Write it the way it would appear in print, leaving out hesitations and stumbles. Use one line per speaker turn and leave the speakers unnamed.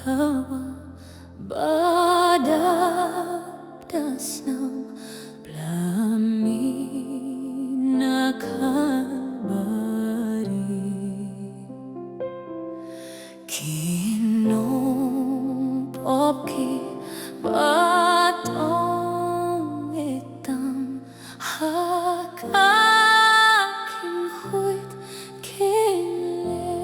kaba badagdas ng lamin na Kalbari. Kinumpop ki batong itang hakaking huit kinle